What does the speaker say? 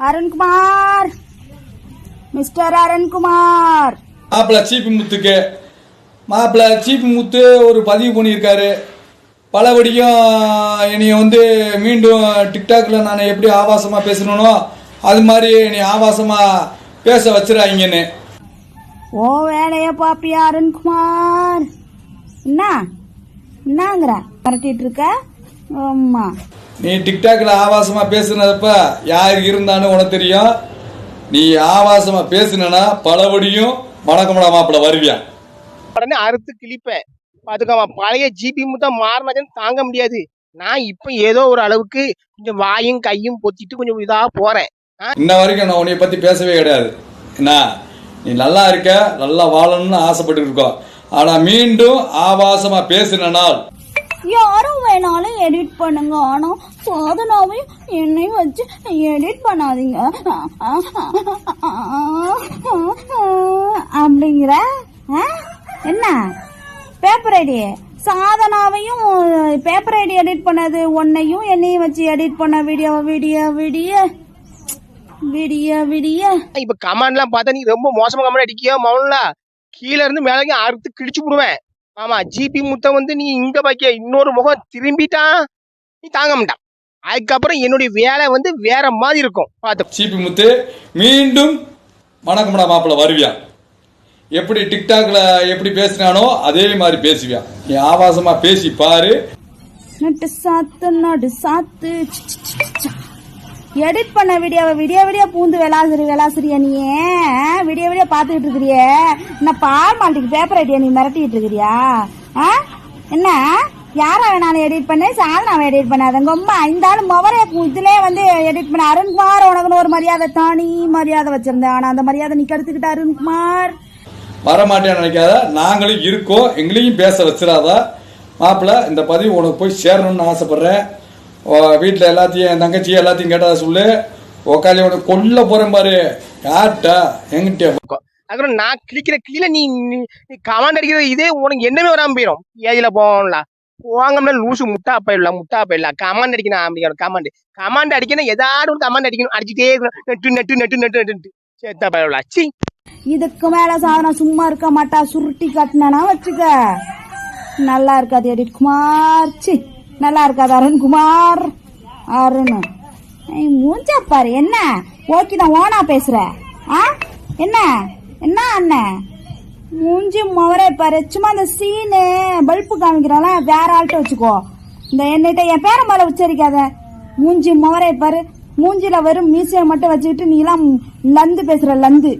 Arunkumar, mister Arunkumar. மாப்பிள்ள சீப்பு முத்து ஒரு பதிவு பண்ணியிருக்காரு. பலபடியும் என்னைய மீண்டும் டிக்டாக்ல நான் எப்படி ஆபாசமா பேசணும்னோ அது மாதிரி என்னை ஆபாசமா பேச வச்சிருக்காங்கன்னு. ஓ வேலைய பாப்பியா அருண்குமார்? என்னங்கிற பரட்டிட்டு இருக்க? ஆமா, நீ டிக்டாக்ல ஆபாசமா பேசுனதப்ப யாரு இருந்தான்னு உனக்கு தெரியும். நீ ஆபாசமா பேசுனா பலபடியும் வணக்கம்டா மாப்பிள்ள வருவியா? உடனே அறுத்து கிழிப்பேன் பாத்துக்கமா. பழைய ஜிபி முத்தம் மாறினதுன்னு தாங்க முடியாது. நான் இப்ப ஏதோ ஒரு அளவுக்கு கொஞ்சம் வாயும் கையும் பொத்திட்டு கொஞ்சம் இதா போறேன். இன்ன வரைக்கும் நான் உன்னைய பத்தி பேசவே கிடையாது. என்ன, நீ நல்லா இருக்க, நல்லா வாழணும்னு ஆசைப்பட்டு இருக்கோம். ஆனா மீண்டும் ஆபாசமா பேசினால் யாரும் வேணாலும் எடிட் பண்ணுங்க, ஆனா சாதனாவையும் என்னையும் வச்சு எடிட் பண்ணாதீங்க அப்படிங்கிற. என்ன பேப்பர் ஐடி சாதனாவையும் பேப்பர் ஐடி எடிட் பண்ணது, உன்னையும் என்னையும் வச்சு எடிட் பண்ண வீடியோ விடிய விடிய விடிய விடிய. இப்ப கமெண்ட்லாம் பார்த்தா நீ ரொம்ப மோசமா கமெண்ட் அடிக்கியோ மவுன்ல, கீழே இருந்து மேலே அறுத்து கிழிச்சு விடுவேன். ஆமா, ஜிபி முத்த நீ இங்க பாக்கிய இன்னொரு முகம் திரும்பிட்டான், நீ தாங்க மாட்டான். அதுக்கப்புறம் என்னுடைய வேலை வேற மாதிரி இருக்கும். பார்த்து ஜிபி முத்து மீண்டும் வணக்கம்டா மாப்பிள்ள வருவியா? எப்படி டிக்டாக்ல எப்படி பேசினானோ அதே மாதிரி பேசுவியா? நீ ஆபாசமா பேசி பாரு. நட்டு சாத்து நடு சாத்து எடிட் பண்ண வீடியோவை விடிய பூந்து விளாசிரியா? நீ விடிய பாத்துக்கிட்டு இருக்கிறிய? என்ன பால் மாட்டிக்கு பேப்பர் ஐடியா நீ மிரட்டிட்டு இருக்கிறியா? என்ன யாரா வேணாலும் எடிட் பண்ண, சாதனாவை எடிட் பண்ணாதங்க. ரொம்ப இந்த ஆள் மொவரே இதுலயே எடிட் பண்ண. அருண்குமார் உனக்குன்னு ஒரு மரியாதை, தானி மரியாதை வச்சிருந்தேன். ஆனா அந்த மரியாதை நீ கெடுத்துக்கிட்ட அருண்குமார். வரமாட்டேன்னு நினைக்காத, நாங்களும் இருக்கோம், எங்களையும் பேச வச்சிடாத மாப்பிள்ள. இந்த பதிவு உனக்கு போய் சேரணும்னு ஆசைப்படுறேன். வீட்டில் எல்லாத்தையும் என் தங்கச்சி எல்லாத்தையும் கேட்டதா சொல்லு. உக்காலி உனக்கு கொல்ல போறேன் பாரு. யார்கிட்ட? எங்கிட்ட. அப்புறம் நான் கிளிக்கிற கீழே நீ கமாண்ட் அடிக்கிறது இதே உனக்கு என்னமே வராம போயிடும். ஏதில போகல போவாங்க லூசு முட்டா போயிடலாம். கமாண்ட் அடிக்கணும் அப்படிங்கிற கமாண்ட் அடிக்கணும். ஏதாவது ஒரு கமாண்ட் அடிக்கணும். அடிச்சுட்டே நெட்டு நெட்டு நெட்டு நெட்டு நெட்டு சேத்தா போயிடலாம். சி, இதுக்கு மேல சாதனா சும்மா இருக்க மாட்டா. சுருட்டி காட்டினா வச்சுக்க, நல்லா இருக்காது எடிட் குமார். சி, நல்லா இருக்காது அருண்குமார். அருண் மூஞ்சா பாரு. என்ன ஓகேதான் ஓனா பேசுற? என்ன என்ன அண்ணன் மூஞ்சி மொவரே பாரு. சும்மா அந்த சீனு பல்பு காமிக்கிறால வேற ஆள்கிட்ட வச்சுக்கோ. இந்த என்னிட்ட என் பேர மேல உச்சரிக்காத. மூஞ்சி மொவரே பாரு. மூஞ்சில வெறும் மீசையை மட்டும் வச்சுக்கிட்டு நீ எல்லாம் லந்து பேசுற லந்து.